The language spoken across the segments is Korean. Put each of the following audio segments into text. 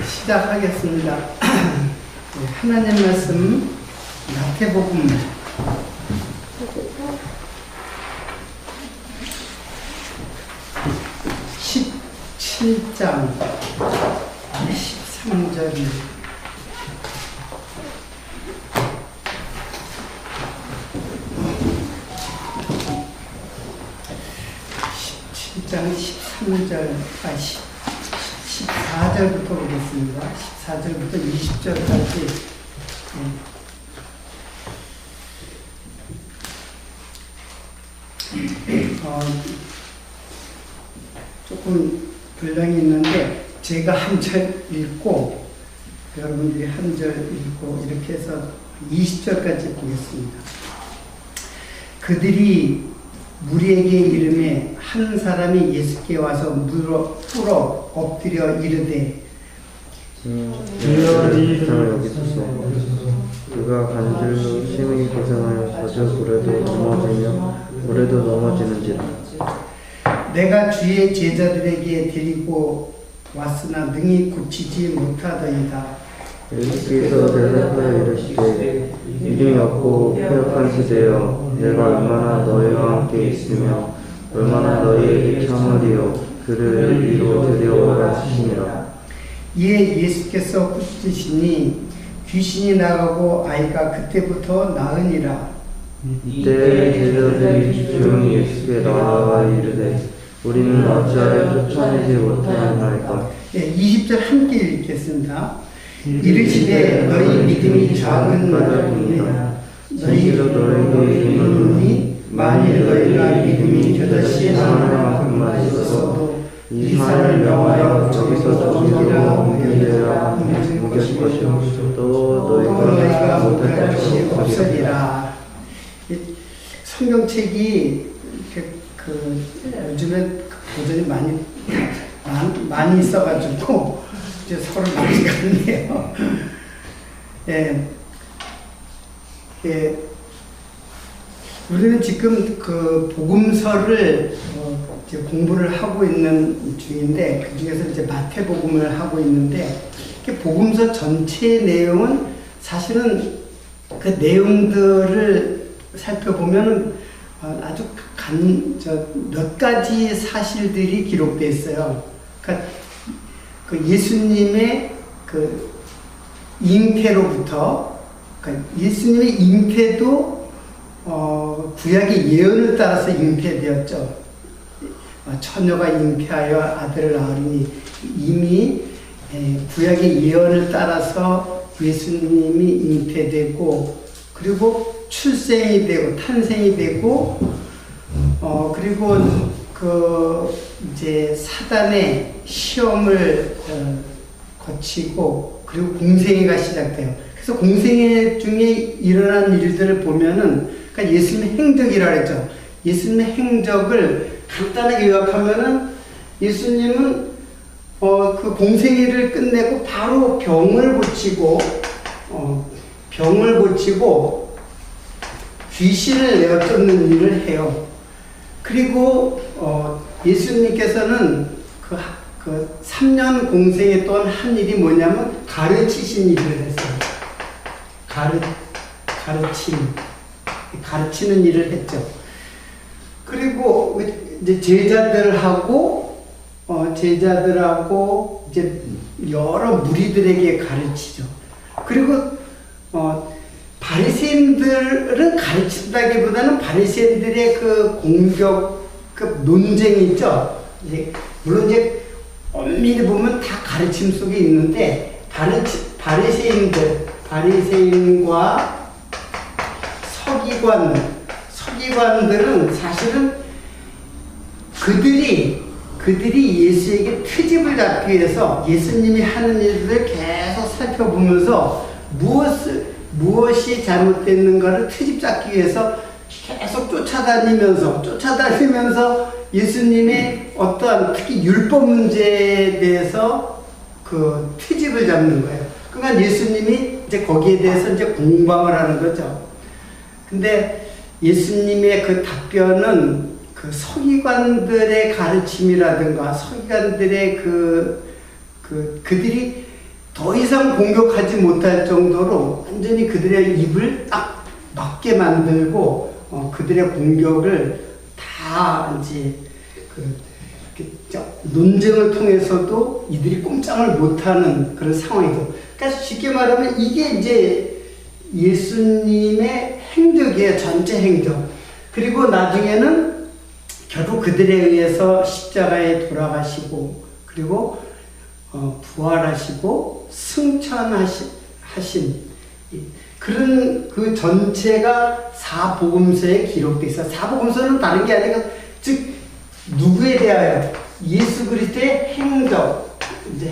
시작하겠습니다. 하나님 말씀 마태복음 17장 13절 17장 13절 14절부터 보겠습니다. 14절부터 20절까지 조금 분량이 있는데 제가 한 절 읽고 여러분들이 한 절 읽고 이렇게 해서 20절까지 보겠습니다. 그들이 무리에게 이르매 한 사람이 예수께 와서 풀어 엎드려 이르되 주여 이 세상을 여기소서. 그가 간질로 심히 고생하여 자주 물에도 넘어지는지라. 내가 주의 제자들에게 데리고 왔으나 능히 고치지 못하더이다. 예수께서 대답하여 이르시되 이름이 없고 패역한 세대여, 내가 얼마나 너희와 함께 있으며 얼마나 너희에게 참으리요. 그를 이리로 데려오라 하시니라. 이에 예수께서 꾸짖으시니 귀신이 나가고 아이가 그때부터 나으니라. 이때 제자들이 조용히 예수께 나와 이르되 우리는 어찌하여 쫓아내지 못하였나이까. 20절 함께 읽겠습니다. 이르시되 너희 믿음이 작은 자들이니라. 너희로 너희에게 이르노니 만일 너희가 믿음이 겨자씨 하나만큼만 있어도 이 산을 명하여 저기서 저기로 옮기라 옮길 것이요 또 너희가 못할 것이 없으리라. 성경책이 요즘에 버전이 많이 있어가지고 이제 서로 맞지가 않네요. 우리는 지금 그 복음서를 이제 공부를 하고 있는 중인데 그 중에서 이제 마태복음을 하고 있는데 복음서 전체의 내용은 사실은 그 내용들을 살펴보면 아주 몇 가지 사실들이 기록되어 있어요. 그러니까 그 예수님의 그 잉태로부터, 그러니까 예수님의 잉태도 구약의 예언을 따라서 잉태되었죠. 처녀가 잉태하여 아들을 낳으리니 이미 구약의 예언을 따라서 예수님이 잉태되고 그리고 출생이 되고 탄생이 되고 그리고 이제 사단의 시험을 거치고 그리고 공생애가 시작돼요. 그래서 공생애 중에 일어난 일들을 보면은 그러니까 예수님의 행적이라 그랬죠. 예수님의 행적을 간단하게 요약하면은 예수님은 그 공생애를 끝내고 바로 병을 고치고 귀신을 내어 쫓는 일을 해요. 그리고 예수님께서는 그 3년 공생애 동안 한 일이 뭐냐면 가르치신 일을 했어요. 가르치는 일을 했죠. 그리고 이제 제자들하고 이제 여러 무리들에게 가르치죠. 그리고 바리새인들은 가르친다기보다는 바리새인들의 그 공격, 그 논쟁이 있죠. 물론 이제 엄밀히 보면 다 가르침 속에 있는데 바리새인과 서기관들은 사실은 그들이 예수에게 트집을 잡기 위해서 예수님이 하는 일들을 계속 살펴보면서 무엇이 잘못됐는가를 트집 잡기 위해서 계속 쫓아다니면서 예수님의 어떠한 특히 율법 문제에 대해서 그 트집을 잡는 거예요. 그러니까 예수님이 이제 거기에 대해서 이제 공방을 하는 거죠. 근데 예수님의 그 답변은 그 서기관들의 가르침이라든가 서기관들의 그들이 더 이상 공격하지 못할 정도로 완전히 그들의 입을 딱 막게 만들고 그들의 공격을 다 이제 논쟁을 통해서도 이들이 꼼짝을 못하는 그런 상황이죠. 그러니까 쉽게 말하면 이게 이제 예수님의 행적이에요. 전체 행적. 그리고 나중에는 결국 그들에 의해서 십자가에 돌아가시고 그리고 부활하시고 승천하신 그런 그 전체가 사복음서에 기록되어 있어요. 사복음서는 다른 게 아니라 즉 누구에 대하여 예수 그리스도의 행적 이제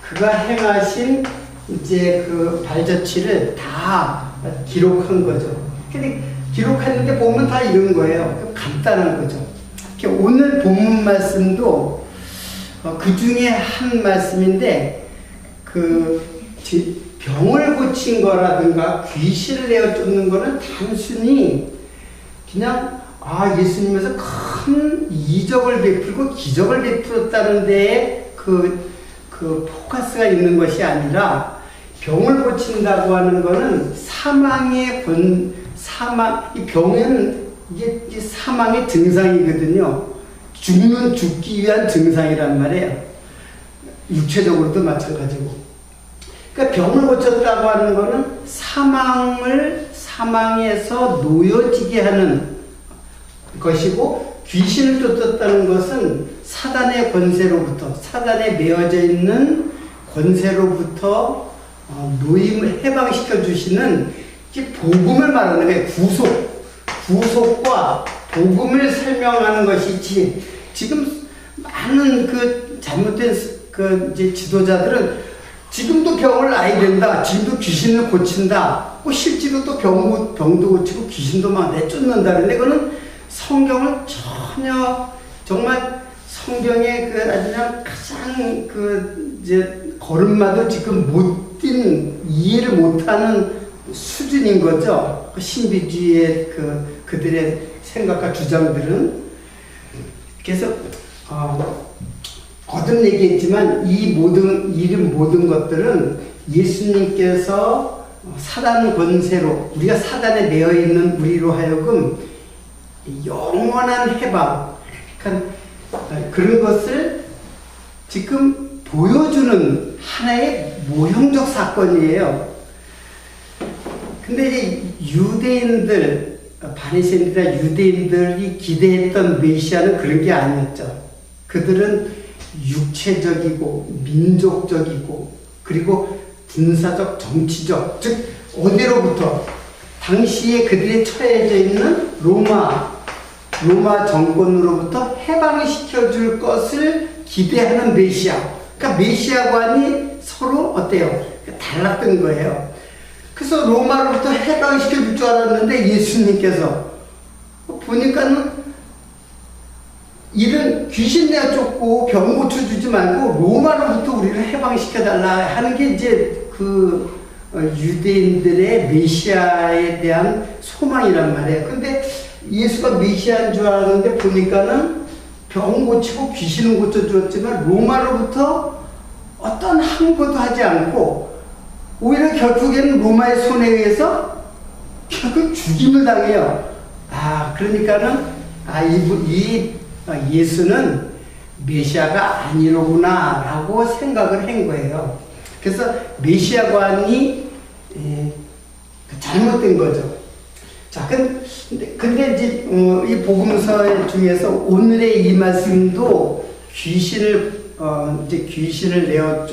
그가 행하신 이제 그 발자취를 다 기록한 거죠. 근데 기록했는데 보면 다 이런 거예요. 간단한 거죠. 오늘 본문 말씀도 그 중에 한 말씀인데 그 병을 고친 거라든가 귀신을 내어 쫓는 거는 단순히 그냥 예수님에서 큰 이적을 베풀고 기적을 베풀었다는 데에 그 포커스가 있는 것이 아니라 병을 고친다고 하는 거는 이 병은 이게 사망의 증상이거든요. 죽기 위한 증상이란 말이에요. 육체적으로도 마찬가지고. 그러니까 병을 고쳤다고 하는 거는 사망에서 놓여지게 하는 것이고, 귀신을 쫓았다는 것은 사단의 권세로부터, 사단에 매어져 있는 권세로부터 노임을 해방시켜 주시는 복음을 말하는 거예요. 구속과 복음을 설명하는 것이지, 지금 많은 그 잘못된 이제 지도자들은 지금도 병을 놔야 된다, 지금도 귀신을 고친다, 실제로 또 병도 고치고 귀신도 막 내쫓는다. 그런데 그거는 성경을 전혀, 정말 성경의 그냥 가장 이제 걸음마도 지금 이해를 못하는 수준인 거죠. 신비주의의 그들의 생각과 주장들은. 그래서 거듭 얘기했지만 이 모든 것들은 예수님께서 사단 권세로, 우리가 사단에 매여 있는 우리로 하여금 영원한 해방, 그러니까 그런 것을 지금 보여주는 하나의 모형적 사건이에요. 근데 이제 유대인들, 바리새인들이나 유대인들이 기대했던 메시아는 그런 게 아니었죠. 그들은 육체적이고 민족적이고 그리고 군사적, 정치적, 즉 어디로부터, 당시에 그들이 처해져 있는 로마 정권으로부터 해방을 시켜줄 것을 기대하는 메시아. 그러니까 메시아관이 서로 어때요? 달랐던 거예요. 그래서 로마로부터 해방시켜줄 줄 알았는데 예수님께서 보니까는 이런 귀신 내어 쫓고 병 고쳐주지 말고 로마로부터 우리를 해방시켜달라 하는 게 이제 유대인들의 메시아에 대한 소망이란 말이에요. 근데 예수가 메시아인 줄 알았는데 보니까는 병 고치고 귀신은 고쳐주었지만 로마로부터 어떤 항거도 하지 않고 오히려 결국에는 로마의 손에 의해서 결국 죽임을 당해요. 그러니까는 예수는 메시아가 아니로구나 라고 생각을 한 거예요. 그래서 메시아관이 잘못된 거죠. 자, 근데 이제 이 복음서 중에서 오늘의 이 말씀도 귀신을 내어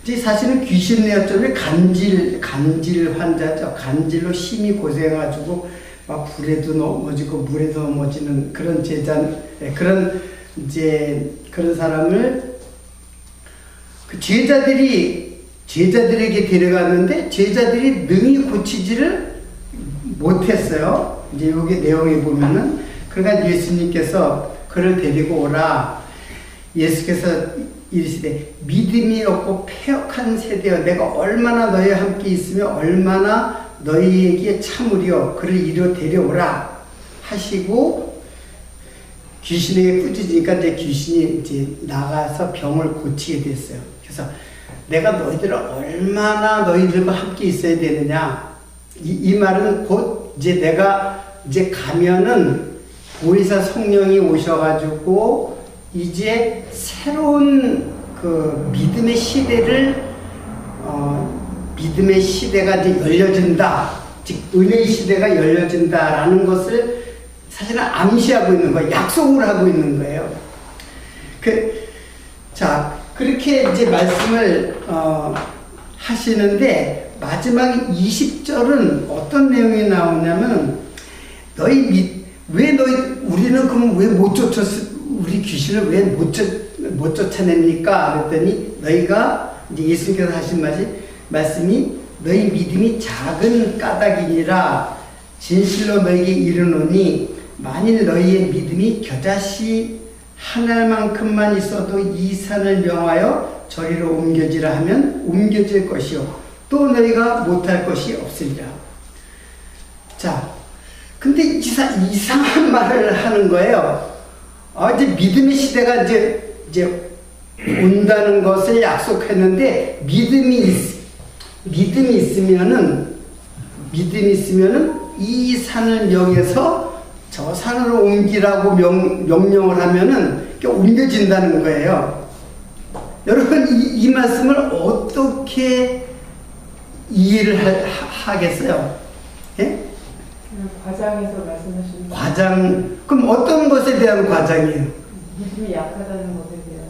이제 사실은 귀신 내어 쫓는 간질 환자죠. 간질로 심히 고생해가지고 막 불에도 넘어지고 물에도 넘어지는 그런 그런 사람을 제자들에게 데려갔는데 제자들이 능히 고치지를 못했어요. 이제 여기 내용에 보면은, 그러니까 예수님께서 그를 데리고 오라. 예수께서 이르시되 믿음이 없고 패역한 세대여, 내가 얼마나 너희와 함께 있으며 얼마나 너희에게 참으려, 그를 이리로 데려오라 하시고 귀신에게 꾸짖으니까 이제 귀신이 이제 나가서 병을 고치게 됐어요. 그래서 내가 너희들을 얼마나 너희들과 함께 있어야 되느냐. 이 말은 곧 이제 내가 이제 가면은 보혜사 성령이 오셔가지고 이제 새로운 그 믿음의 시대가 이제 열려진다. 즉 은혜의 시대가 열려진다라는 것을 사실은 암시하고 있는 거예요. 약속을 하고 있는 거예요. 자, 그렇게 이제 말씀을 하시는데 마지막 20절은 어떤 내용이 나오냐면 우리는 그럼 왜 못 우리 귀신을 왜 못 쫓아냅니까? 그랬더니 너희가 이제 예수님께서 하신 말씀이 너희 믿음이 작은 까닭이니라. 진실로 너희에게 이르노니 만일 너희의 믿음이 겨자씨 한 알만큼만 있어도 이 산을 명하여 저리로 옮겨지라 하면 옮겨질 것이요 또 너희가 못할 것이 없으리라. 자, 근데 이상한 말을 하는 거예요. 이제 믿음의 시대가 이제 온다는 것을 약속했는데 믿음이 있으면은 이 산을 명해서 저 산으로 옮기라고 명령을 하면은 옮겨진다는 거예요. 여러분 이 말씀을 어떻게 이해를 하겠어요? 예? 과장에서 말씀하시는 그럼 어떤 것에 대한 과장이에요? 믿음이 약하다는 것에 대한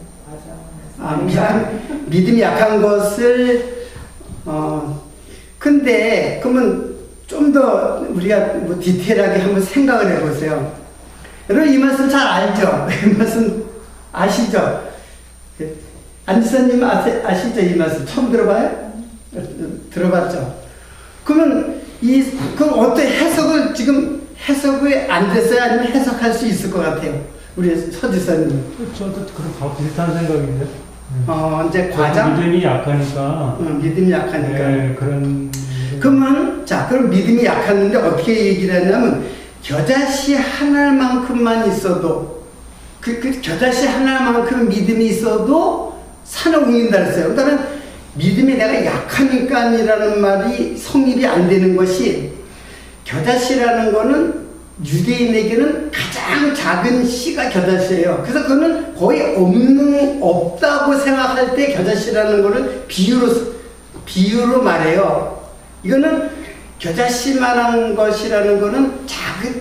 과장. 믿음이 약한 것을 근데 그러면 좀 더 우리가 뭐 디테일하게 한번 생각을 해보세요. 여러분 이 말씀 잘 알죠? 이 말씀 아시죠? 안지사님 아시죠? 이 말씀 처음 들어봐요? 들어봤죠? 그러면 그럼 어떤 해석이 안 됐어요? 아니면 해석할 수 있을 것 같아요? 우리 서지사님. 저도 그런 비슷한 생각인데. 이제 과장? 믿음이 약하니까. 믿음이 약하니까. 네, 그런. 그러면, 그럼 믿음이 약했는데 어떻게 얘기를 했냐면, 겨자씨 하나만큼만 있어도, 겨자씨 하나만큼 믿음이 있어도 산을 옮긴다 그랬어요. 그러니까 믿음이 내가 약하니까이라는 말이 성립이 안 되는 것이, 겨자씨라는 거는 유대인에게는 가장 작은 씨가 겨자씨예요. 그래서 그거는 거의 없다고 생각할 때 겨자씨라는 거를 비유로 말해요. 이거는 겨자씨만한 것이라는 거는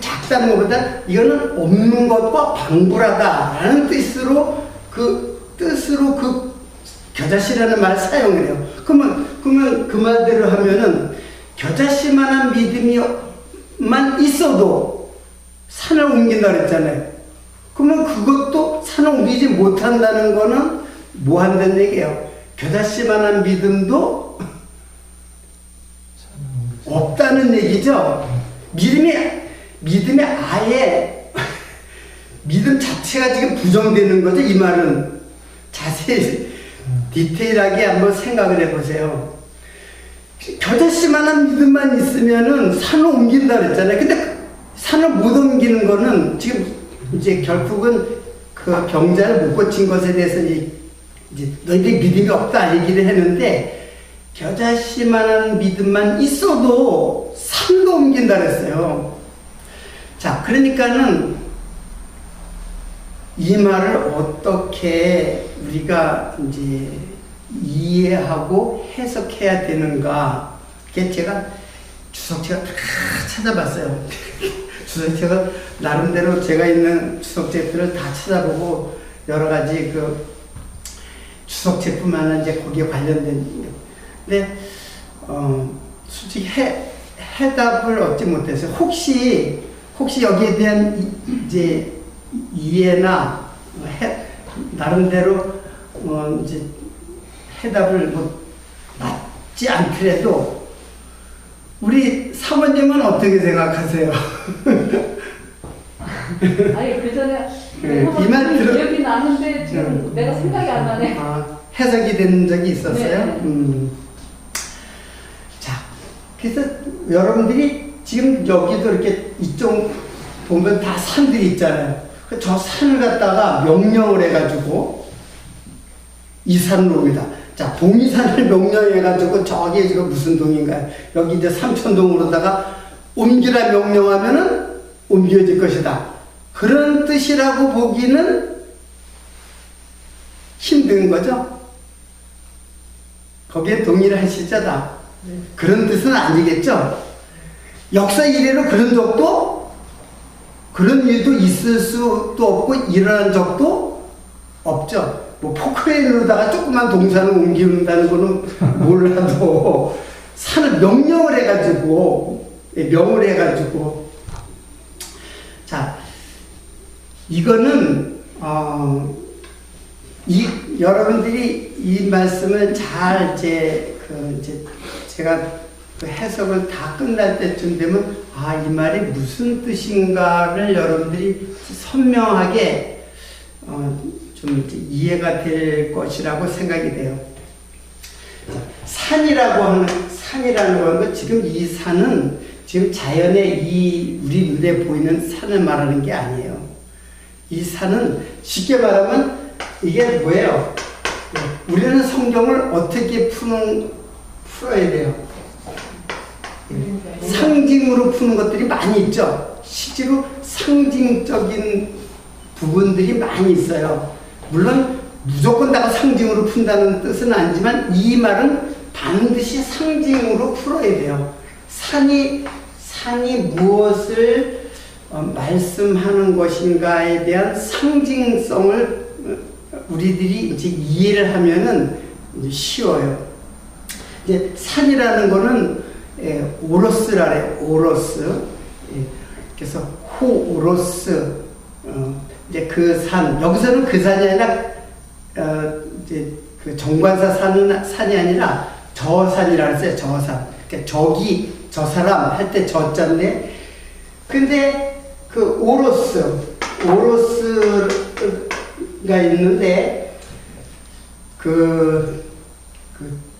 작다는 것보다 이거는 없는 것과 방불하다라는 뜻으로 그 겨자씨라는 말을 사용을 해요. 그러면 그 말대로 하면은 겨자씨만한 믿음이만 있어도 산을 옮긴다 그랬잖아요. 그러면 그것도 산을 옮기지 못한다는 거는 뭐 한다는 얘기예요? 겨자씨만한 믿음도 없다는 얘기죠. 믿음이 아예 믿음 자체가 지금 부정되는 거죠. 이 말은 자세히 디테일하게 한번 생각을 해보세요. 겨자씨만한 믿음만 있으면은 산을 옮긴다 그랬잖아요. 근데 산을 못 옮기는 거는 지금 이제 결국은 그 병자를 못 고친 것에 대해서 이제 너희들이 믿음이 없다 얘기를 했는데 겨자씨만한 믿음만 있어도 산도 옮긴다 그랬어요. 자, 그러니까는 이 말을 어떻게 우리가 이제 이해하고 해석해야 되는가? 그게 제가 주석책을 다 찾아봤어요. 주석책을 나름대로 제가 있는 주석책들을 다 찾아보고 여러 가지 그 주석책뿐만 아니라 이제 거기에 관련된 근데 솔직히 해답을 얻지 못해서 혹시 여기에 대한 이제 이해나 나름대로 이제 해답을 뭐 맞지 않더라도 우리 사모님은 어떻게 생각하세요? 아니 그 전에 이 말 기억이 나는데 지금 내가 생각이 안 나네. 해석이 된 적이 있었어요? 네. 자, 그래서 여러분들이 지금 여기도 이렇게 이쪽 보면 다 산들이 있잖아요. 저 산을 갖다가 명령을 해가지고 이 산으로 옵니다. 자, 동이산을 명령해가지고 저기 지금 무슨 동인가요? 여기 이제 삼천동으로다가 옮기라 명령하면은 옮겨질 것이다. 그런 뜻이라고 보기는 힘든 거죠. 거기에 동일한 시자다. 그런 뜻은 아니겠죠. 역사 이래로 그런 적도 그런 일도 있을 수도 없고 일어난 적도 없죠. 뭐 포크레인으로다가 조그만 동산을 옮긴다는 거는 몰라도 산을 명령을 해가지고 자, 이거는 여러분들이 이 말씀을 잘 이제 제가 그 해석을 다 끝날 때쯤 되면 이 말이 무슨 뜻인가를 여러분들이 선명하게 좀 이해가 될 것이라고 생각이 돼요. 산이라는 건 지금 이 산은 지금 자연의 이 우리 눈에 보이는 산을 말하는 게 아니에요. 이 산은 쉽게 말하면 이게 뭐예요? 우리는 성경을 어떻게 풀어야 돼요? 상징으로 푸는 것들이 많이 있죠. 실제로 상징적인 부분들이 많이 있어요. 물론 무조건 다 상징으로 푼다는 뜻은 아니지만 이 말은 반드시 상징으로 풀어야 돼요. 산이 무엇을 말씀하는 것인가에 대한 상징성을 우리들이 이제 이해를 하면은 이제 쉬워요. 이제 산이라는 거는 오로스라래요. 오로스. 그래서 호오로스. 이제 그 산, 여기서는 그 산이 아니라 이제 그 정관사 산이 아니라 저 산이라 그랬어요. 저 산. 그러니까 저기 저 사람 할 때 저자인데, 근데 그 오로스가 있는데 그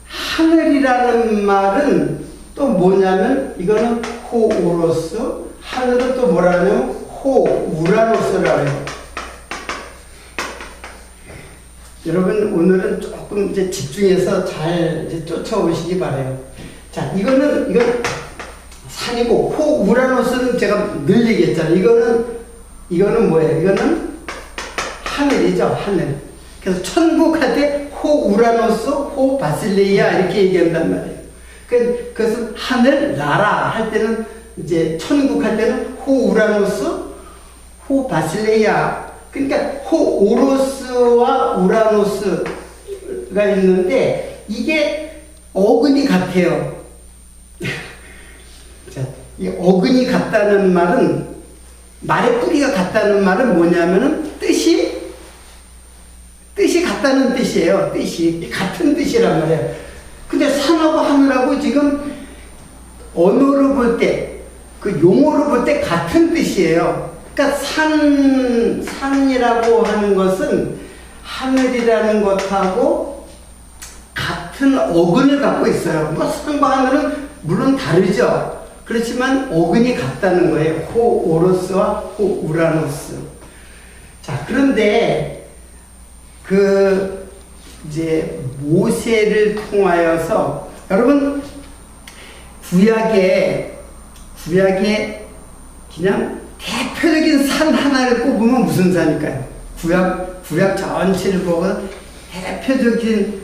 하늘이라는 말은 또 뭐냐면 이거는 호오로스, 하늘은 또 뭐라냐면 호우라노스라고 해요. 여러분 오늘은 조금 이제 집중해서 잘 이제 쫓아오시기 바라요. 자, 이건 산이고 호우라노스는 제가 늘 얘기했잖아요. 이거는 뭐예요? 이거는 하늘이죠, 하늘. 그래서 천국 할 때 호우라노스, 호바실레이아 이렇게 얘기한단 말이에요. 그래서 하늘, 나라 할 때는 이제 천국 할 때는 호우라노스, 호바실레이아. 그러니까 호오로스와 우라노스가 있는데 이게 어근이 같아요. 자, 이 어근이 같다는 말은, 말의 뿌리가 같다는 말은 뭐냐면은 뜻이 같다는 뜻이에요. 뜻이 같은 뜻이란 말이에요. 근데 산하고 하늘하고 지금 언어로 볼 때, 그 용어로 볼 때 같은 뜻이에요. 그러니까 산이라고 하는 것은 하늘이라는 것하고 같은 어근을 갖고 있어요. 뭐 산과 하늘은 물론 다르죠. 그렇지만 어근이 같다는 거예요. 호오로스와 호우라노스. 자, 그런데 이제 모세를 통하여서 여러분 구약에 그냥 대표적인 산 하나를 꼽으면 무슨 산일까요? 구약 전체를 보고 대표적인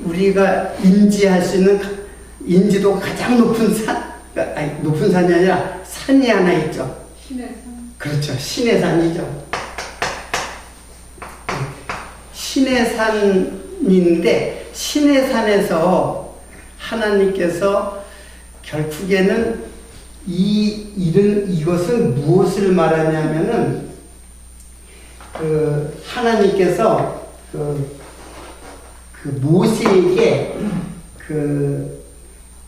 우리가 인지할 수 있는 인지도가 가장 높은 높은 산이 아니라 산이 하나 있죠. 신의 산. 그렇죠. 신의 산이죠. 신의 산인데 신의 산에서 하나님께서 결국에는 이것은 무엇을 말하냐면은 하나님께서 모세에게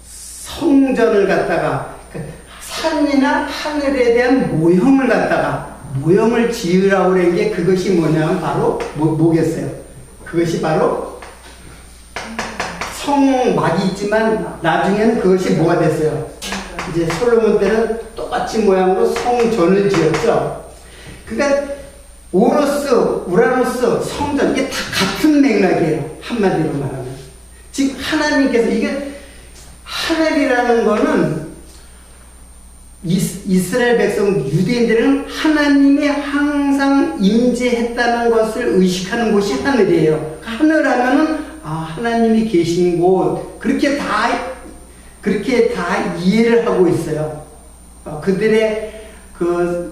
성전을 갖다가 산이나 하늘에 대한 모형을 지으라고 그런 게 그것이 뭐냐면 바로 뭐겠어요? 그것이 바로 성막이 있지만 나중에는 그것이 뭐가 됐어요? 이제 솔로몬 때는 똑같이 모양으로 성전을 지었죠. 그러니까 오누스, 우라노스, 성전, 이게 다 같은 맥락이에요. 한마디로 말하면. 지금 하나님께서, 이게 하늘이라는 거는 이스라엘 백성, 유대인들은 하나님이 항상 임재했다는 것을 의식하는 곳이 하늘이에요. 하늘 하면은, 하나님이 계신 곳, 그렇게 다 이해를 하고 있어요. 그들의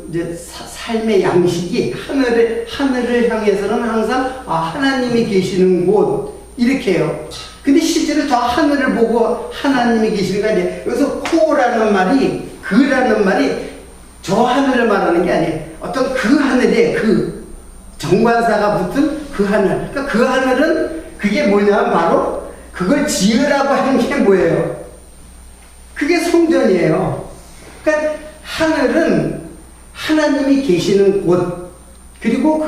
이제 삶의 양식이 하늘을 향해서는 항상 하나님이 계시는 곳 이렇게 해요. 근데 실제로 저 하늘을 보고 하나님이 계시는 게 아니에요. 여기서 코라는 말이, 그라는 말이 저 하늘을 말하는 게 아니에요. 어떤 그 하늘에 그 정관사가 붙은 그 하늘. 그러니까 그 하늘은 그게 뭐냐면 바로 그걸 지으라고 한 게 뭐예요? 그게 성전이에요. 그러니까 하늘은 하나님이 계시는 곳, 그리고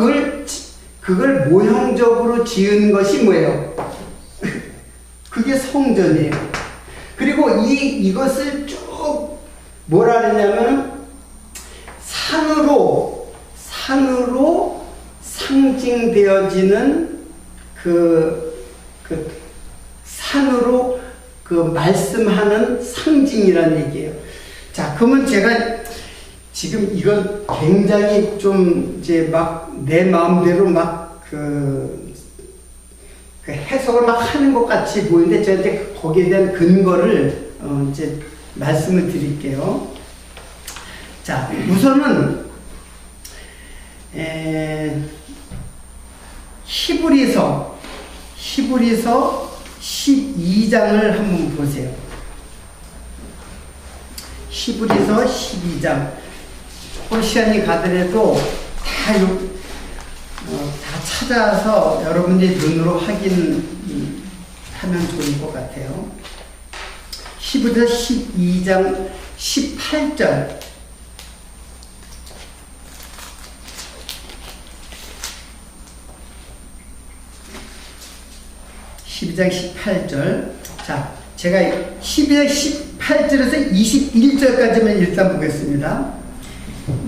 그걸 모형적으로 지은 것이 뭐예요? 그게 성전이에요. 그리고 이것을 쭉 뭐라 그러냐면 산으로 상징되어지는 산으로 말씀하는 상징이라는 얘기예요. 자, 그러면 제가 지금 이건 굉장히 좀 이제 막 내 마음대로 막 해석을 막 하는 것 같이 보이는데 제가 이제 거기에 대한 근거를 이제 말씀을 드릴게요. 자, 우선은 히브리서 12장을 한번 보세요. 히브리서 12장. 조금 시간이 가더라도 다 찾아서 여러분들이 눈으로 확인하면 좋을 것 같아요. 히브리서 12장 18절. 자, 제가 12장 18절에서 21절까지만 일단 보겠습니다.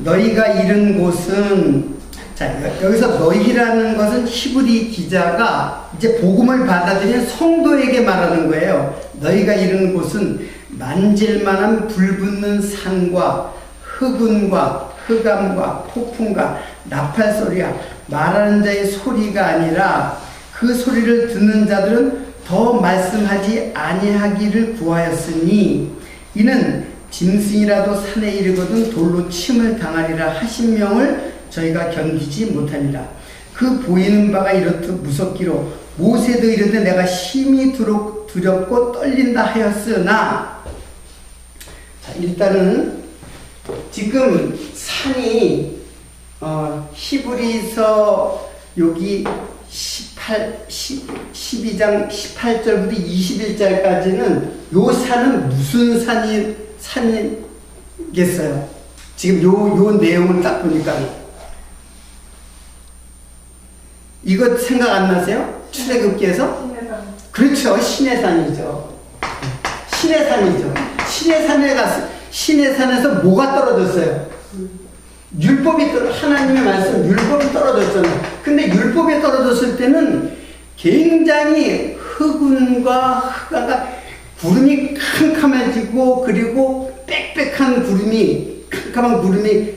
너희가 이른 곳은, 자, 여기서 너희라는 것은 히브리 기자가 이제 복음을 받아들인 성도에게 말하는 거예요. 너희가 이른 곳은 만질만한 불붙는 산과 흑운과 흑암과 폭풍과 나팔 소리야, 말하는 자의 소리가 아니라 그 소리를 듣는 자들은 더 말씀하지 아니하기를 구하였으니 이는 짐승이라도 산에 이르거든 돌로 침을 당하리라 하신 명을 저희가 견디지 못하니라. 그 보이는 바가 이렇듯 무섭기로 모세도 이르되 내가 심히 두렵고 떨린다 하였으나, 자, 일단은 지금 산이 히브리서 여기 12장 18절부터 21절까지는 요 산은 무슨 산이겠어요? 지금 요 내용을 딱 보니까 이거 생각 안 나세요? 출애굽기에서? 그렇죠. 신의 산이죠. 신의 산에서 뭐가 떨어졌어요? 하나님의 말씀, 율법이 떨어졌잖아요. 근데 율법이 떨어졌을 때는 굉장히 흑운과 흑암과 구름이 캄캄해지고, 그리고 빽빽한 캄캄한 구름이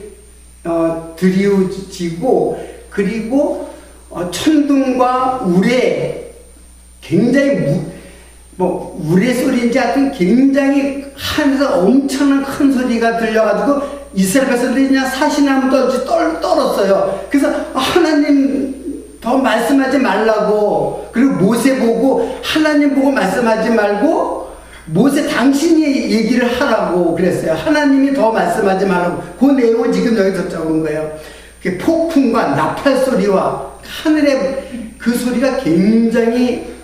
드리워지고, 그리고 천둥과 우레, 굉장히 우레 소리인지 하여튼 굉장히 하늘에서 엄청난 큰 소리가 들려가지고 이스라엘 백성들이 그냥 사시나무 떨었어요. 그래서 하나님 더 말씀하지 말라고, 그리고 모세 보고 하나님 보고 말씀하지 말고 모세 당신이 얘기를 하라고 그랬어요. 하나님이 더 말씀하지 말라고. 그 내용을 지금 여기서 적은 거예요. 폭풍과 나팔 소리와 하늘의 그 소리가 굉장히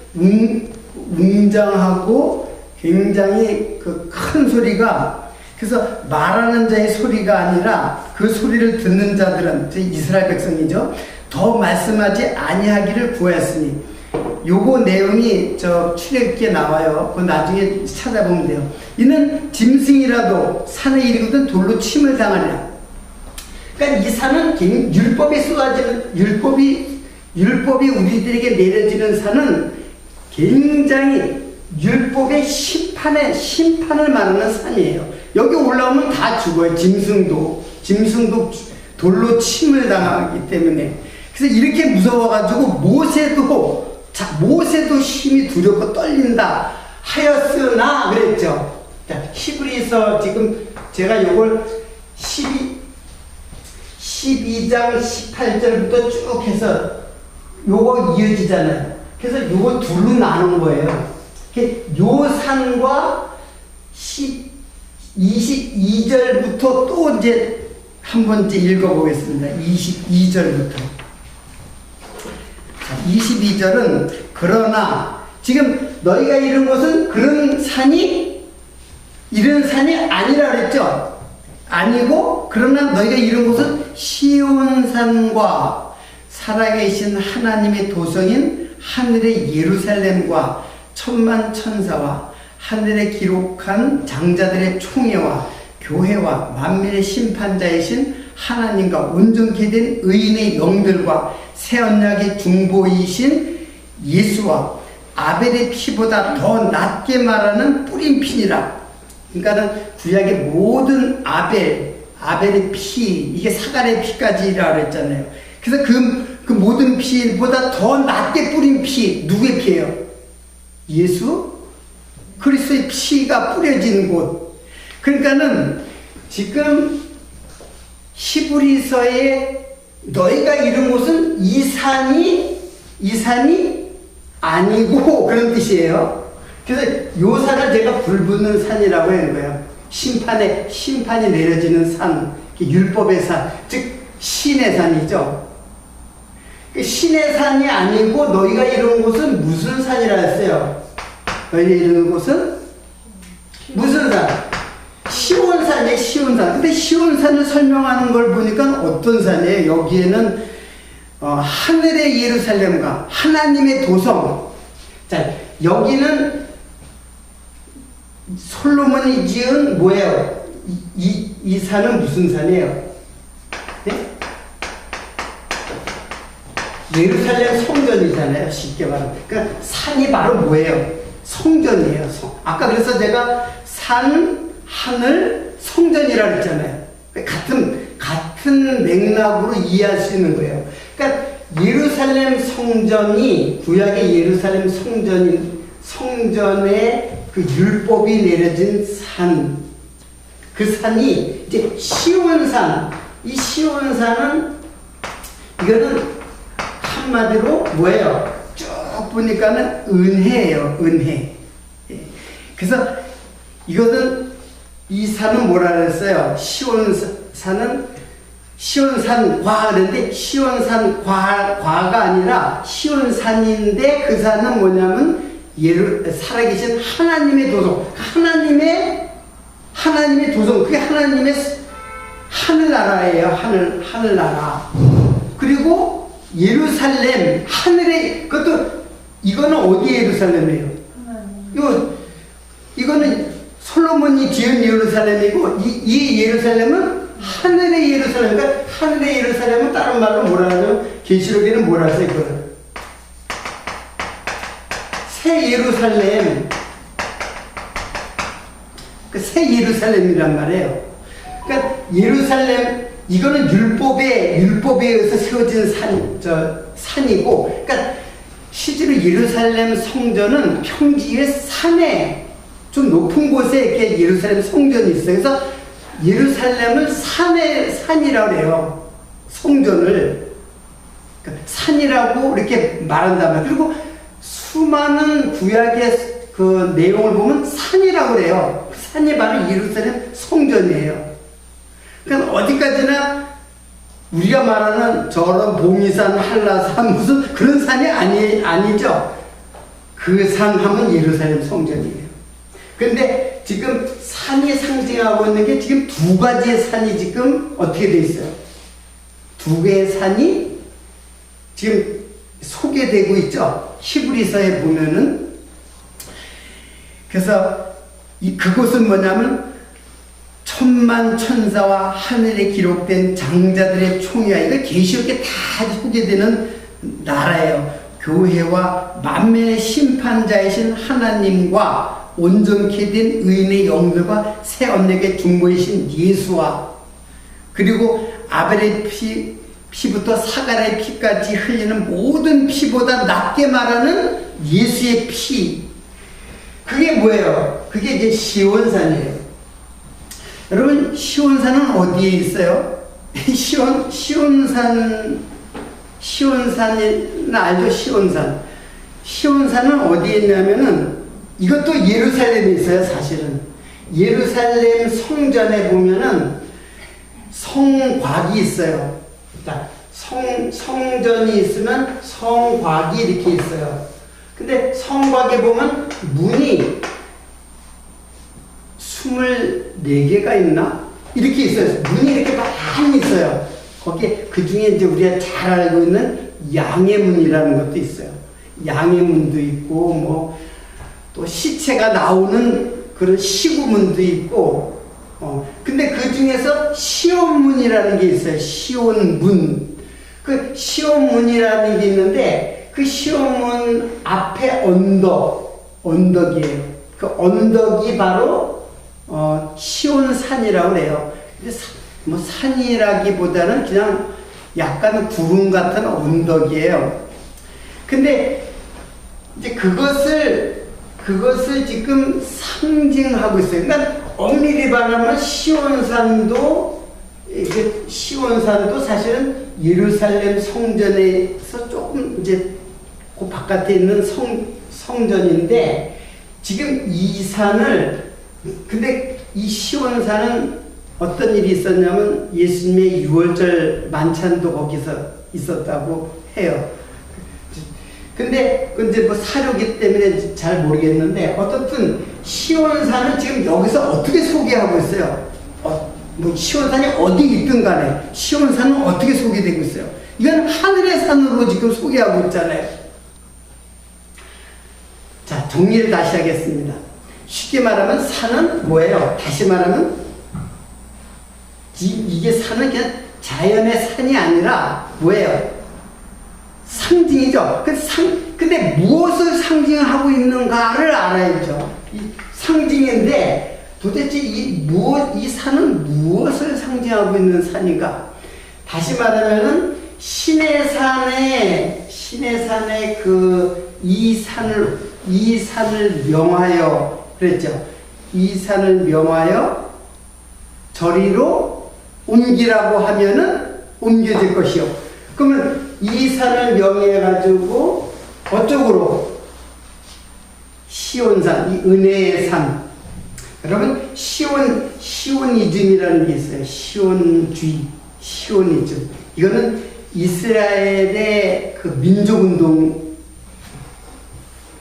웅장하고 굉장히 그 큰 소리가, 그래서 말하는 자의 소리가 아니라 그 소리를 듣는 자들은 이스라엘 백성이죠. 더 말씀하지 아니하기를 구하였으니, 요거 내용이 출애굽기에 나와요. 그거 나중에 찾아보면 돼요. 이는 짐승이라도 산에 이르거든 돌로 침을 당하리라. 그러니까 이 산은 율법이 쏟아지는, 율법이 우리들에게 내려지는 산은 굉장히 율법의 심판을 말하는 산이에요. 여기 올라오면 다 죽어요. 짐승도 돌로 침을 당하기 때문에. 그래서 이렇게 무서워가지고 모세도 힘이 두렵고 떨린다 하였으나 그랬죠. 자, 히브리서 지금 제가 요걸 12장 18절부터 쭉 해서 요거 이어지잖아요. 그래서 요거 둘로 나눈 거예요. 요 산과 22절부터 또 이제 한 번째 읽어보겠습니다. 22절부터. 22절은 그러나 지금 너희가 이런 것은 이런 산이 아니라 그랬죠. 아니고 그러나 너희가 이런 곳은 시온산과 살아계신 하나님의 도성인 하늘의 예루살렘과 천만 천사와 하늘에 기록한 장자들의 총회와 교회와 만민의 심판자이신 하나님과 온전케 된 의인의 영들과 새 언약의 중보이신 예수와 아벨의 피보다 더 낫게 말하는 뿌린 피니라. 그러니까는 구약의 모든 아벨의 피, 이게 사갈의 피까지라 그랬잖아요. 그래서 그 모든 피보다 더 낫게 뿌린 피, 누구의 피예요? 예수 그리스도의 피가 뿌려진 곳. 그러니까는 지금 히브리서에 너희가 이룬 곳은 이 산이 아니고 그런 뜻이에요. 그래서 요 산을 제가 불붙는 산이라고 하는 거예요. 심판이 내려지는 산, 율법의 산, 즉 신의 산이죠. 신의 산이 아니고 너희가 이룬 곳은 무슨 산이라 했어요? 너희가 이룬 곳은 무슨 산? 시온산이에요. 시온산. 근데 시온산을 설명하는 걸 보니까 어떤 산이에요? 여기에는 하늘의 예루살렘과 하나님의 도성. 자, 여기는 솔로몬이 지은 뭐예요? 이 산은 무슨 산이에요? 네? 예루살렘 성전이잖아요. 쉽게 말하면. 그러니까 산이 바로 뭐예요? 성전이에요. 아까 그래서 제가 산, 하늘, 성전이라 그랬잖아요. 같은 맥락으로 이해할 수 있는 거예요. 그러니까 예루살렘 성전이 구약의 예루살렘 성전의 그 율법이 내려진 산, 그 산이 이제 시온산. 이 시온산은 이거는 한마디로 뭐예요? 쭉 보니까는 은혜예요. 은혜. 그래서 이것은 이 산은 뭐라 그랬어요? 시온산과 그랬는데 시온산과가 아니라 시온산인데 그 산은 뭐냐면 살아계신 하나님의 도성, 하나님의 도성, 그게 하나님의 하늘나라예요. 하늘나라. 그리고 예루살렘, 하늘의, 이거는 어디의 예루살렘이에요? 이거는 솔로몬이 지은 예루살렘이고, 이 예루살렘은 하늘의 예루살렘. 그러니까 하늘의 예루살렘은 다른 말로 뭐라 하죠? 계시록에는 뭐라 하죠? 이거를 새 예루살렘, 새 예루살렘이란 말이에요. 그러니까 예루살렘, 이거는 율법에 의해서 세워진 산이고, 그러니까 실제로 예루살렘 성전은 평지의 산에 좀 높은 곳에 이렇게 예루살렘 성전이 있어요. 그래서 예루살렘을 산이라고 해요. 성전을. 그러니까 산이라고 이렇게 말한단 말이에요. 그리고 수많은 구약의 그 내용을 보면 산이라고 그래요. 산이 바로 예루살렘 성전이에요. 그러니까 어디까지나 우리가 말하는 저런 봉이산, 한라산 무슨 그런 산이 아니죠. 그 산 하면 예루살렘 성전이에요. 근데 지금 산이 상징하고 있는 게 지금 두 가지의 산이 지금 어떻게 돼 있어요? 두 개의 산이 지금 소개되고 있죠. 히브리서에 보면은. 그래서 그곳은 뭐냐면 천만 천사와 하늘에 기록된 장자들의 총회와 이거 계시록에 다 소개되는 나라예요. 교회와 만민의 심판자이신 하나님과 온전케 된 의인의 영들과 새 언약의 중보이신 예수와 그리고 아벨의 피부터 사갈의 피까지 흘리는 모든 피보다 낫게 말하는 예수의 피. 그게 뭐예요? 그게 이제 시온산이에요. 여러분, 시온산은 어디에 있어요? 시온산은 알죠? 시온산은 어디에 있냐면은 이것도 예루살렘에 있어요. 사실은 예루살렘 성전에 보면은 성곽이 있어요. 그러니까 성전이 있으면 성곽이 이렇게 있어요. 근데 성곽에 보면 문이 24개가 있나? 이렇게 있어요. 문이 이렇게 많이 있어요. 거기에 그 중에 이제 우리가 잘 알고 있는 양의 문이라는 것도 있어요. 양의 문도 있고, 뭐, 또 시체가 나오는 그런 시구문도 있고, 근데 그 중에서 시온문이라는 게 있어요. 시온문. 그 시온문이라는 게 있는데, 그 시온문 앞에 언덕이에요. 그 언덕이 바로, 시온산이라고 그래요. 근데 뭐 산이라기보다는 그냥 약간 구름 같은 언덕이에요. 근데 이제 그것을 지금 상징하고 있어요. 그러니까 엄밀히 말하면 시온산도 사실은 예루살렘 성전에서 조금 이제 그 바깥에 있는 성전인데 지금 이 산을 근데 이 시온산은 어떤 일이 있었냐면 예수님의 유월절 만찬도 거기서 있었다고 해요. 근데 이제 뭐 사료기 때문에 잘 모르겠는데 어떻든 시온산은 지금 여기서 어떻게 소개하고 있어요? 뭐 시온산이 어디 있든 간에 시온산은 어떻게 소개되고 있어요? 이건 하늘의 산으로 지금 소개하고 있잖아요. 자, 정리를 다시 하겠습니다. 쉽게 말하면 산은 뭐예요? 다시 말하면 이게 산은 그냥 자연의 산이 아니라 뭐예요? 상징이죠. 근데 무엇을 상징하고 있는가를 알아야죠. 이 상징인데 도대체 이 산은 무엇을 상징하고 있는 산인가? 다시 말하면은 신의 산에 이 산을 명하여 그랬죠. 이 산을 명하여 저리로 옮기라고 하면은 옮겨질 것이요. 그러면 이 산을 명해가지고 어쪽으로? 시온산, 이 은혜의 산. 여러분, 시오니즘이라는 게 있어요. 시온주의, 시오니즘. 이거는 이스라엘의 그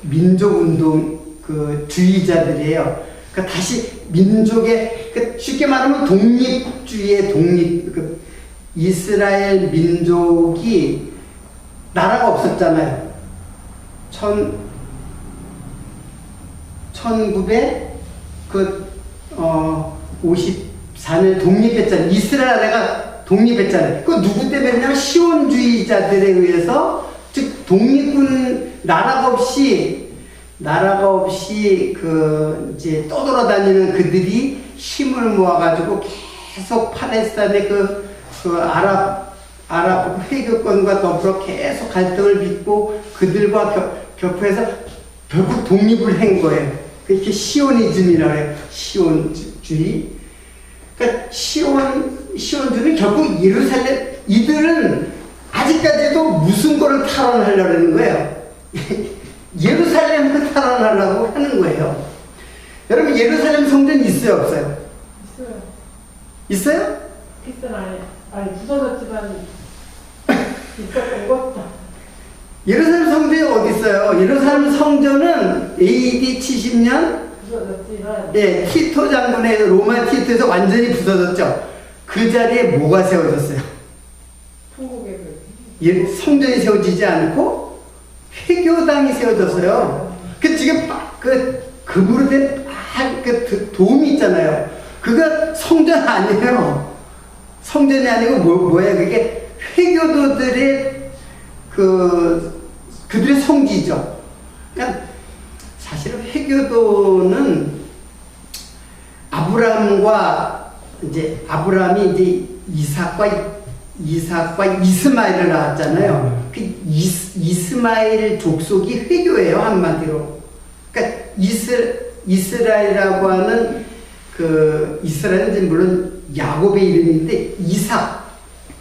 민족운동 그 주의자들이에요. 그러니까 다시 민족의, 그러니까 쉽게 말하면 독립주의의 이스라엘 민족이 나라가 없었잖아요. 1954년에 독립했잖아요. 이스라엘 나라가 독립했잖아요. 그 누구 때문에 했냐면 시온주의자들에 의해서, 즉 독립군 나라가 없이 이제 떠돌아다니는 그들이 힘을 모아가지고 계속 팔레스타인의 아랍 회교권과 더불어 계속 갈등을 빚고 그들과 격파해서 결국 독립을 한 거예요. 이렇게 시오니즘이라고 해요. 시온주의. 그러니까 시온주의는 결국 예루살렘, 이들은 아직까지도 무슨 거를 탈환하려고 하는 거예요. 예루살렘을 탈환하려고 하는 거예요. 여러분, 예루살렘 성전 있어요, 없어요? 있어요? 아니 부서졌지만 있었던 것. 예루살렘 성전이 어디 있어요? 예루살렘 성전은 AD 70년 부서졌지만 티토 장군의 로마 티토에서 완전히 부서졌죠. 그 자리에 뭐가 세워졌어요? 통곡의 성전이 세워지지 않고 회교당이 세워졌어요. 그 지금 금으로 된 돔이 있잖아요. 그거 성전 아니에요. 성전이 아니고 뭐예요? 그게 회교도들의 그들의 성지죠. 그러니까 사실은 회교도는 아브라함이 이제 이삭과 이스마엘을 낳았잖아요. 그 이스마엘 족속이 회교예요, 한마디로. 그러니까 이스라엘이라고 하는 이스라엘은 물론 야곱의 이름인데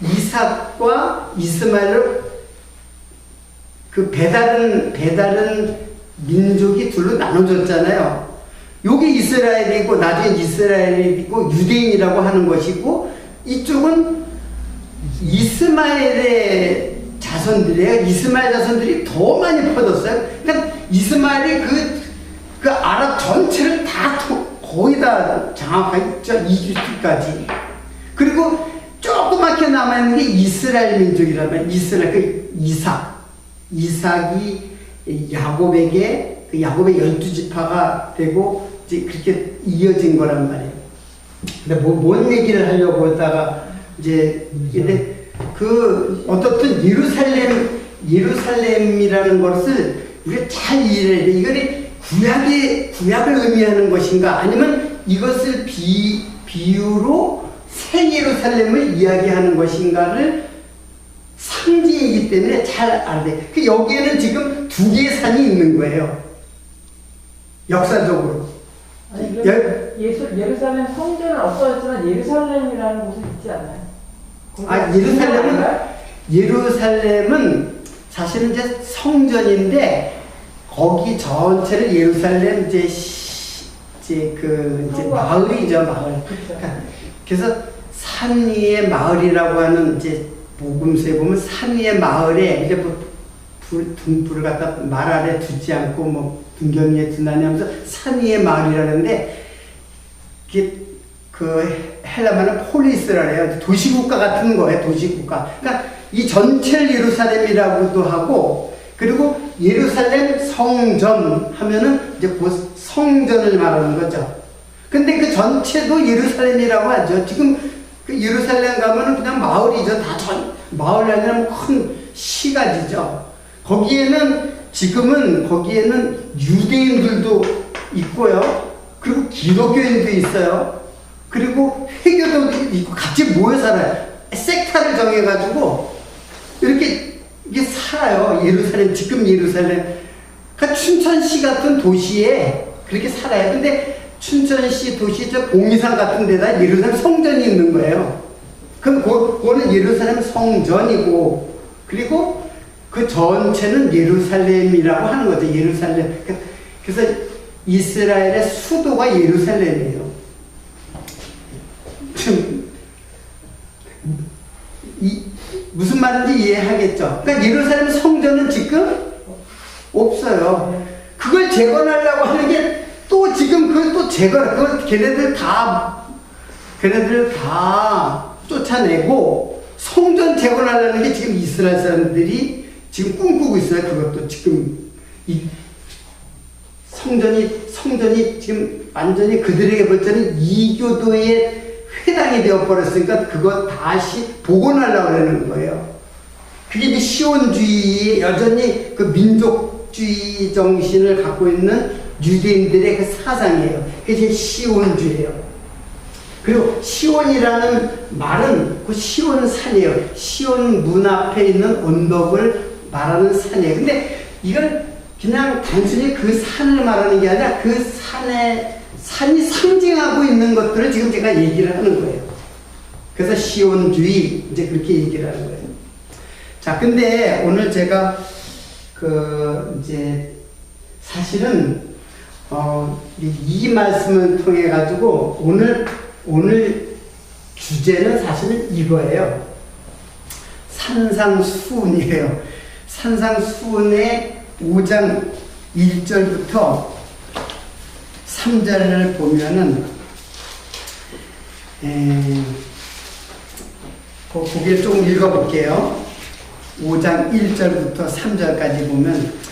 이삭과 이스마엘을 배다른 민족이 둘로 나눠졌잖아요. 요게 이스라엘이고 나중에 이스라엘이고 유대인이라고 하는 것이고 이쪽은 이스마엘의 자손들이에요. 이스마엘 자손들이 더 많이 퍼졌어요. 그러니까 이스마엘이 그 아랍 전체를 거의 다 장악했죠. 이집트까지. 그리고 조그맣게 남아있는 게 이스라엘 민족이라면 이스라엘 이삭이 야곱의 12지파가 되고 이제 그렇게 이어진 거란 말이에요. 근데 뭔 얘기를 하려고 하다가 근데 어떻든 예루살렘이라는 것을 우리가 잘 이해해야 돼. 이거는 구약을 의미하는 것인가 아니면 이것을 비유로 새 예루살렘을 이야기하는 것인가를 상징이기 때문에 잘 알아야 돼. 여기에는 지금 두 개의 산이 있는 거예요. 역사적으로. 아니, 예루살렘 성전은 없어졌지만 예루살렘이라는 곳은 있지 않나요? 예루살렘은 사실은 이제 성전인데 거기 전체를 예루살렘 마을이죠, 마을. 그래서 산 위의 마을이라고 하는 이제 복음서에 보면 산 위의 마을에 이제 등불을 갖다 말 아래 두지 않고 등경 위에 두나니 하면서 산 위의 마을이라는데 헬라말은 폴리스라 해요. 도시국가 같은 거예요, 도시국가. 그러니까 이 전체를 예루살렘이라고도 하고 그리고 예루살렘 성전 하면은 이제 그 성전을 말하는 거죠. 근데 그 전체도 예루살렘이라고 하죠. 지금 그 예루살렘 가면은 그냥 마을이죠. 마을이 아니라 큰 시가지죠. 지금은 거기에는 유대인들도 있고요. 그리고 기독교인도 있어요. 그리고 회교도 있고 같이 모여 살아요. 섹타를 정해가지고 이렇게 살아요. 지금 예루살렘. 그러니까 춘천시 같은 도시에 그렇게 살아요. 근데 춘천시 도시 봉이산 같은 데다 예루살렘 성전이 있는 거예요. 그럼 그거는 예루살렘 성전이고 그리고 그 전체는 예루살렘이라고 하는 거죠. 예루살렘. 그래서 이스라엘의 수도가 예루살렘이에요. 무슨 말인지 이해하겠죠? 그러니까 예루살렘 성전은 지금 없어요. 그걸 재건하려고 하는 게 또 지금 걔네들 다 쫓아내고 성전 재건하려는 게 지금 이스라엘 사람들이 지금 꿈꾸고 있어요. 그것도 지금 성전이 지금 완전히 그들에게 볼 때는 이교도의 회당이 되어버렸으니까 그거 다시 복원하려고 하는 거예요. 그게 이제 시온주의, 여전히 그 민족주의 정신을 갖고 있는 유대인들의 그 사상이에요. 그게 시온주의예요. 그리고 시온이라는 말은 그 시온산이에요. 시온 문 앞에 있는 언덕을 말하는 산이에요. 근데 이걸 그냥 단순히 그 산을 말하는 게 아니라 그 산이 상징하고 있는 것들을 지금 제가 얘기를 하는 거예요. 그래서 시온주의, 이제 그렇게 얘기를 하는 거예요. 자, 근데 오늘 제가 이제 사실은 이 말씀을 통해 가지고 오늘 주제는 사실은 이거예요. 산상수훈이에요. 산상수훈의 5장 1절부터 3절을 보면은 거기를 조금 읽어볼게요. 5장 1절부터 3절까지 보면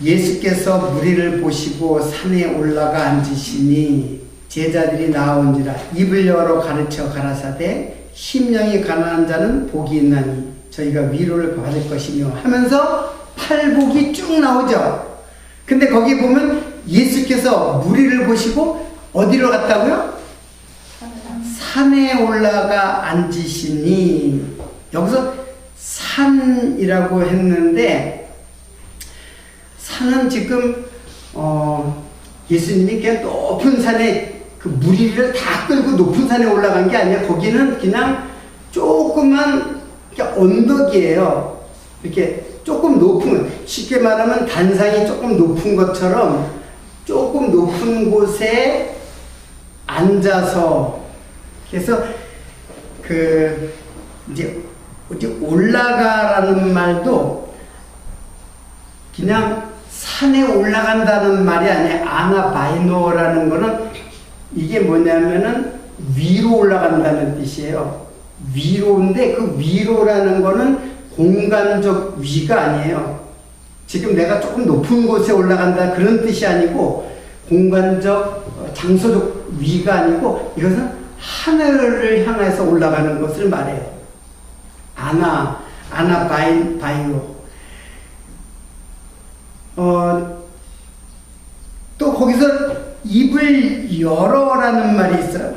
예수께서 무리를 보시고 산에 올라가 앉으시니 제자들이 나온지라 입을 열어 가르쳐 가라사대 심령이 가난한 자는 복이 있나니 저희가 위로를 받을 것이며 하면서 팔복이 쭉 나오죠. 근데 거기 보면 예수께서 무리를 보시고 어디로 갔다고요? 산에 올라가 앉으시니. 여기서 산이라고 했는데 산은 지금 예수님이 그냥 높은 산에 그 무리를 다 끌고 높은 산에 올라간 게 아니라 거기는 그냥 조그만 언덕이에요. 이렇게 조금 높은, 쉽게 말하면 단상이 조금 높은 것처럼 조금 높은 곳에 앉아서, 그래서 이제 올라가라는 말도 그냥 산에 올라간다는 말이 아니에요. 아나바이노라는 거는 이게 뭐냐면은 위로 올라간다는 뜻이에요. 위로인데 그 위로라는 거는 공간적 위가 아니에요. 지금 내가 조금 높은 곳에 올라간다 그런 뜻이 아니고 공간적 장소적 위가 아니고 이것은 하늘을 향해서 올라가는 것을 말해요. 아나바이오. 또 거기서 입을 열어라는 말이 있어요.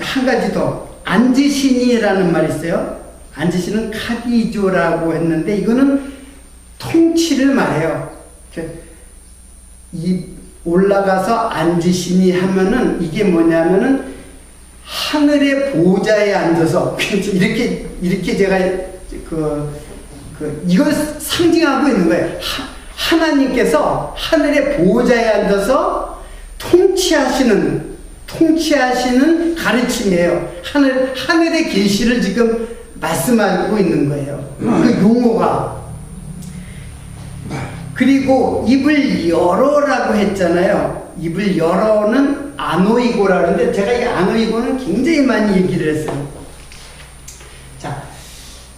한 가지 더. 앉으시니라는 말이 있어요. 앉으시는 카디조라고 했는데 이거는 통치를 말해요. 이 올라가서 앉으시니 하면은 이게 뭐냐면은 하늘의 보좌에 앉아서 이렇게 제가 이걸 상징하고 있는 거예요. 하나님께서 하늘의 보좌에 앉아서 통치하시는 가르침이에요. 하늘의 계시를 지금 말씀하고 있는 거예요. 그 용어가. 그리고 입을 열어라고 했잖아요. 입을 열어는 아노이고라 그러는데 제가 이 아노이고는 굉장히 많이 얘기를 했어요. 자,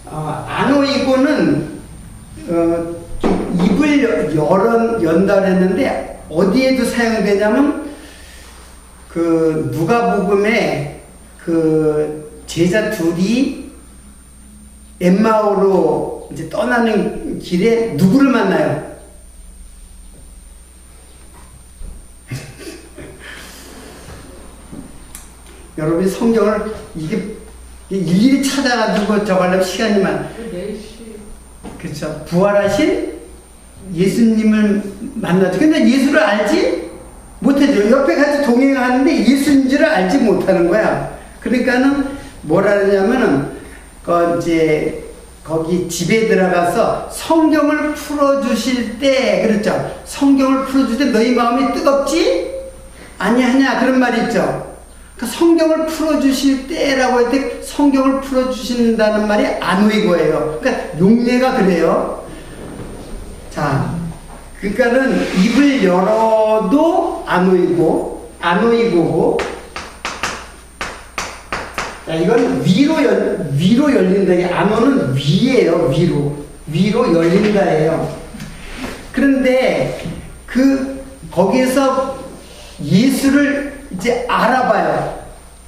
아노이고는 입을 연다 했는데 어디에도 사용되냐면 그 누가복음에 그 제자 둘이 엠마오로 이제 떠나는 길에 누구를 만나요? 여러분이 성경을 이게 일일이 찾아가지고 저가려면 시간이 많아. 그렇죠. 부활하신 예수님을 만나죠. 근데 예수를 알지 못하죠. 옆에 같이 동행하는데 예수인 줄 알지 못하는 거야. 그러니까는 뭐라 그러냐면은 이제 거기 집에 들어가서 성경을 풀어주실 때 그렇죠. 성경을 풀어줄 때 너희 마음이 뜨겁지 아니하냐 그런 말이 있죠. 그러니까 성경을 풀어주실 때라고 할 때 성경을 풀어주신다는 말이 아노이고예요. 그러니까 용례가 그래요. 자, 그러니까는 입을 열어도 아노이고고. 자, 이건 위로 열린다. 아노는 위예요. 위로 열린다예요. 그런데 거기에서 예수를 이제 알아봐요.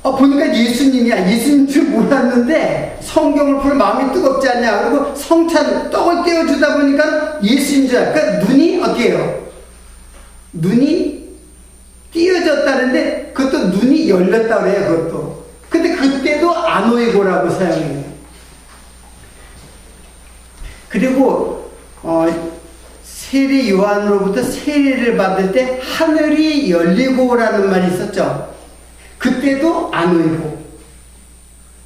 보니까 예수님이야. 예수님 줄 몰랐는데 성경을 풀어 마음이 뜨겁지 않냐. 그리고 성찬 떡을 떼어주다 보니까 예수인 줄 알아. 그러니까 눈이 어떻게 해요? 눈이 띄어졌다는데 그것도 눈이 열렸다 그래요. 그것도. 근데 그때도 아노이고라고 사용해요. 그리고 세례 요한으로부터 세례를 받을 때 하늘이 열리고라는 말이 있었죠. 그때도 아노이고.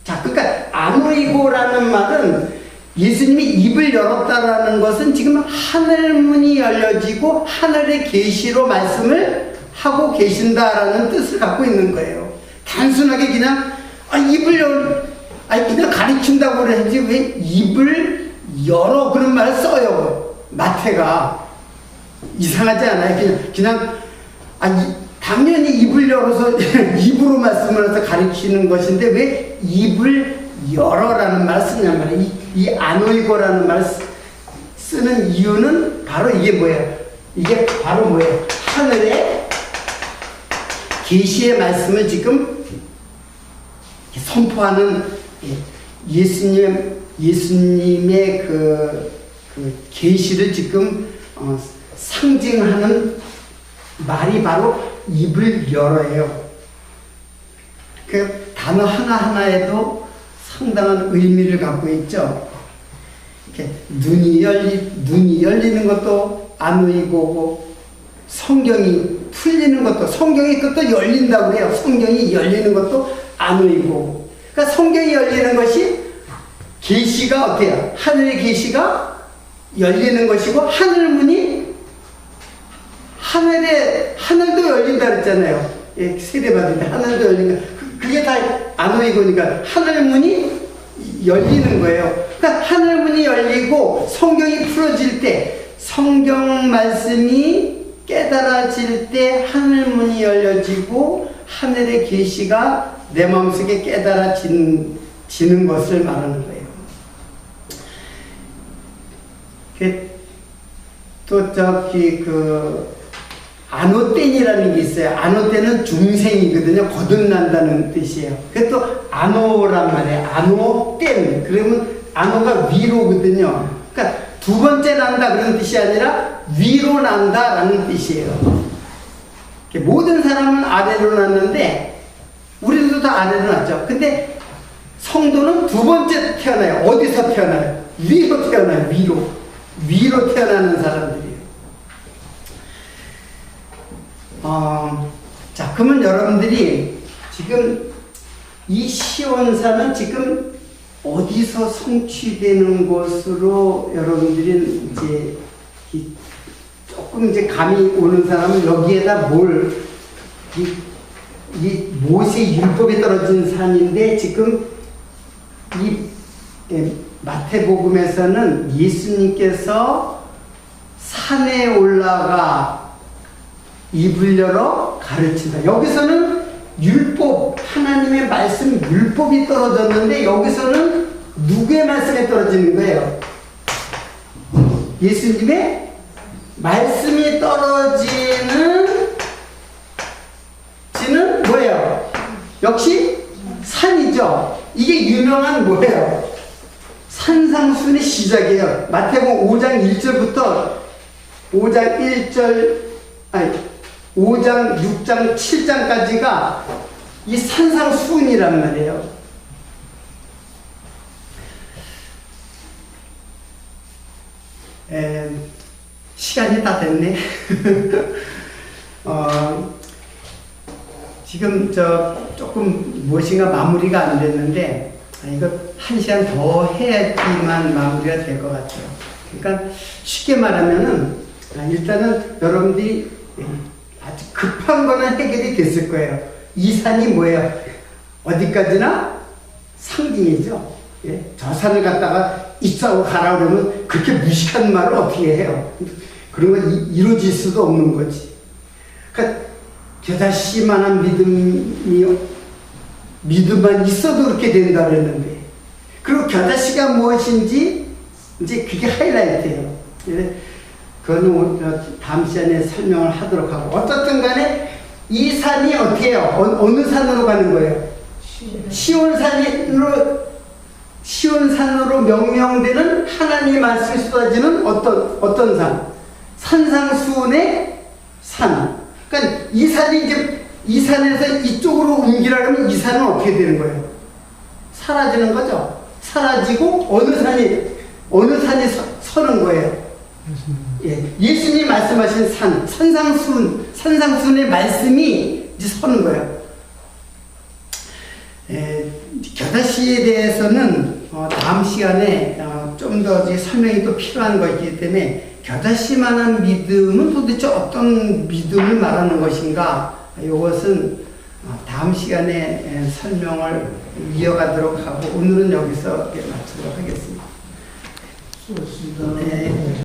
자, 그러니까 아노이고라는 말은 예수님이 입을 열었다라는 것은 지금 하늘문이 열려지고 하늘의 계시로 말씀을 하고 계신다라는 뜻을 갖고 있는 거예요. 단순하게 그냥 그냥 가르친다고 그러지 왜 입을 열어 그런 말을 써요. 마태가 이상하지 않아요? 그냥 당연히 입을 열어서 입으로 말씀을 해서 가르치는 것인데 왜 입을 열어라는 말을 쓰냔 말이에요. 이 아노이고라는 말을 쓰는 이유는 바로 이게 뭐예요? 이게 바로 뭐예요? 하늘의 계시의 말씀을 지금 선포하는 예수님의 그 계시를 지금 상징하는 말이 바로 입을 열어요. 그 단어 하나하나에도 상당한 의미를 갖고 있죠. 이렇게 눈이 열리는 것도 안의고고, 성경이 풀리는 것도, 성경이 그것도 열린다고 그래요. 성경이 열리는 것도 안의고고. 그러니까 성경이 열리는 것이 계시가 어때요? 하늘의 계시가 열리는 것이고, 하늘 문이 하늘도 열린다 그랬잖아요. 세례받을 때 하늘도 열린다. 그게 다 안의고니까 하늘 문이 열리는 거예요. 그러니까 하늘 문이 열리고 성경이 풀어질 때, 성경 말씀이 깨달아질 때 하늘 문이 열려지고 하늘의 계시가 내 마음속에 깨달아지는 것을 말하는 거예요. 또 안호땐이라는 게 있어요. 안호땐은 중생이거든요. 거듭난다는 뜻이에요. 그게 또 안호란 말이에요. 안호땐. 그러면 안호가 위로거든요. 그러니까 두 번째 난다 그런 뜻이 아니라 위로 난다라는 뜻이에요. 모든 사람은 아래로 났는데 우리도 다 아래로 났죠. 근데 성도는 두 번째 태어나요. 어디서 태어나요? 위로 태어나요. 위로 태어나는 사람들이에요. 자, 그러면 여러분들이 지금 이 시온산은 지금 어디서 성취되는 것으로 여러분들이 이제 조금 이제 감이 오는 사람은 여기에다 이 모세 율법에 떨어진 산인데, 지금 이 마태복음에서는 예수님께서 산에 올라가 입을 열어 가르친다. 여기서는 율법, 하나님의 말씀, 율법이 떨어졌는데 여기서는 누구의 말씀에 떨어지는 거예요? 예수님의 말씀이 떨어지는 지는 뭐예요? 역시 산이죠. 이게 유명한 뭐예요? 산상순의 시작이에요. 마태복음 5장 1절부터 5장 6장 7장까지가 이 산상수훈이란 말이에요. 시간이 다 됐네. 지금 조금 무엇인가 마무리가 안 됐는데, 이거 1시간 더 해야지만 마무리가 될 것 같아요. 그러니까 쉽게 말하면은, 일단은 여러분들이 아주 급한 거는 해결이 됐을 거예요. 이 산이 뭐예요? 어디까지나 상징이죠. 예? 저 산을 갖다가 이쪽으로 가라 그러면 그렇게 무식한 말을 어떻게 해요? 그런 건 이루어질 수도 없는 거지. 그러니까 겨자씨만한 믿음만 있어도 그렇게 된다 그랬는데, 그리고 겨자씨가 무엇인지 이제 그게 하이라이트예요. 예? 그거는 다음 시간에 설명을 하도록 하고, 어떻든 간에 이 산이 어떻게 해요? 어느 산으로 가는 거예요? 시온산으로 명명되는 하나님의 말씀이 쏟아지는 어떤 산? 산상수훈의 산. 그러니까 이 산이 이제 이 산에서 이쪽으로 옮기라면 이 산은 어떻게 되는 거예요? 사라지는 거죠. 사라지고 어느 산이 서는 거예요. 예, 예수님이 말씀하신 산상수훈의 말씀이 이제 서는 거예요. 겨자씨에 대해서는 다음 시간에 좀 더 설명이 또 필요한 것이기 때문에, 겨자씨만한 믿음은 도대체 어떤 믿음을 말하는 것인가, 이것은 다음 시간에 설명을 이어가도록 하고, 오늘은 여기서 마치도록 하겠습니다. 수고하셨습니다. 네.